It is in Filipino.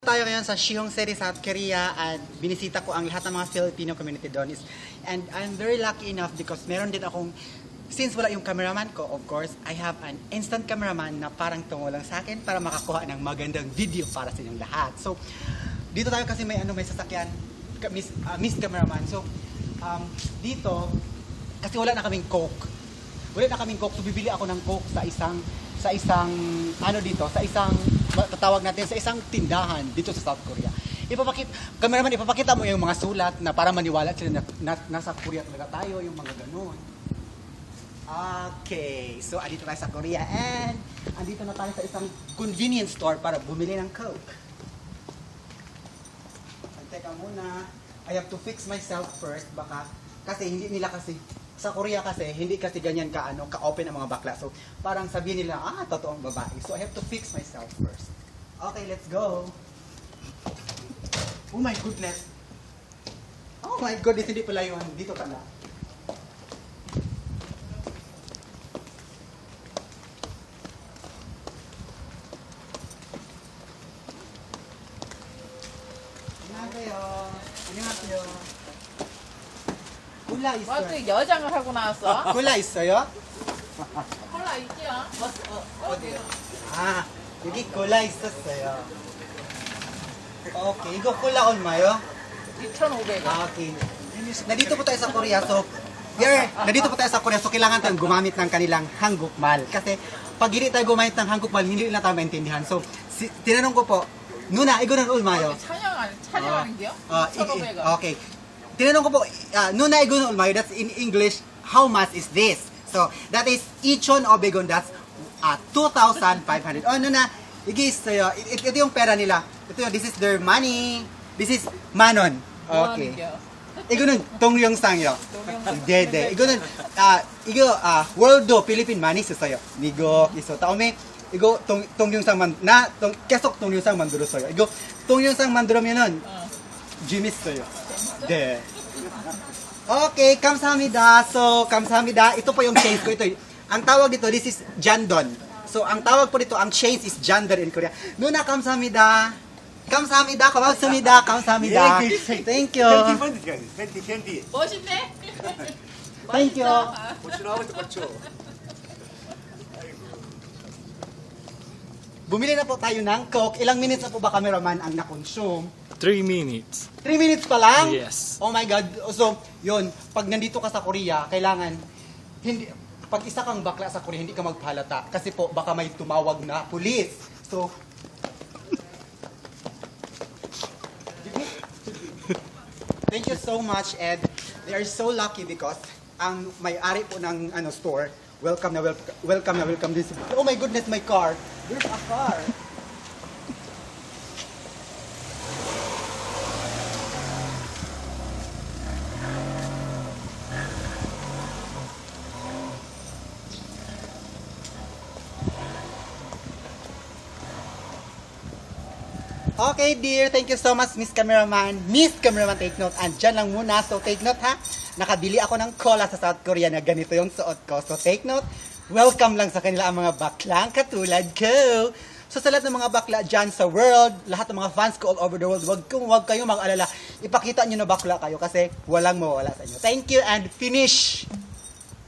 Tayo ngayon sa Cheongseori, South Korea at binisita ko ang lahat ng mga Filipino community doon. And I'm very lucky enough because meron din akong, since wala yung cameraman ko, of course, I have an instant cameraman na parang tumulong sa akin para makakuha ng magandang video para sa inyong lahat. So, dito tayo kasi may sasakyan, Miss Cameraman. So, dito, kasi wala na kaming Coke. So bibili ako ng Coke sa isang tatawag natin sa isang tindahan dito sa South Korea. Cameraman, ipapakita mo yung mga sulat na para maniwala sila na nasa Korea talaga tayo, yung mga ganun. Okay, so andito tayo sa Korea and andito na tayo sa isang convenience store para bumili ng Coke. Teka muna, I have to fix myself first baka kasi hindi nila kasi sa Korea kasi hindi kasi ganyan ka-open ang mga bakla. So parang sabihin nila, totoong babae. So I have to fix myself first. Okay, let's go. Oh my goodness. Oh my goodness, hindi pala yun. Dito pala. 안녕하세요. 콜라 있어요. 또 여장을 하고 나왔어? 콜라 있어요? 콜라 있지요? 어디요? 여기 콜라 있었어요. Okay, 이거 콜라 얼마요? 2,500원. Okay. Nandito po tayo sa Korea, so kailangan tayong gumamit ng kanilang 한국말. Kasi pag hindi tayo gumamit ng 한국말, hindi na tayo maintindihan. So, tinanong ko po, 누나, 이거는 얼마요? 찬양하는 게요? 1,500원. Okay. Tinanong ko po, 누나, 이거는 얼마요? That's in English, how much is this? So, that is 2,500, that's 2,500. Oh, 누나, 이게 있어요. Ito yung pera nila. This is their money. This is 만원. Okay. 이거는 동영상이요. 네네. 이거 월도 필리핀 많이 썼어요. 이거 있어. 다음에 이거 동영상만 계속 동영상 만들었어요. 이거 동영상 만들면은 재밌어요. 네. Okay, 감사합니다. So, 감사합니다. Ito po yung change ko. Ito, ang tawag dito, this is jandon. So, ang tawag po dito, ang change is jandon in Korea. 누나 감사합니다. 감사합니다. 고맙습니다. 감사합니다. Thank you. 캔디. 멋있네? Thank you. 나와서 맞죠? Bumili na po tayo ng Coke. Ilang minutes na po ba, cameraman, ang na-consume? 3 minutes. 3 minutes pa lang? Yes. Oh my God. So, yun, pag nandito ka sa Korea, kailangan, pag isa kang bakla sa Korea, hindi ka magpahalata. Kasi po, baka may tumawag na pulis. So, thank you so much, Ed. They are so lucky because ang may-ari po ng store, welcome din. Oh my goodness, my car. There's a car. Okay, dear. Thank you so much, Miss Cameraman. Miss Cameraman, take note. Andyan lang muna. So, take note, ha? Nakabili ako ng cola sa South Korea na ganito yung suot ko. So, take note. Welcome lang sa kanila ang mga baklang katulad ko. So, sa lahat ng mga bakla dyan sa world, lahat ng mga fans ko all over the world, wag kayong mag-alala. Ipakita nyo na bakla kayo kasi walang mawala sa inyo. Thank you and finish!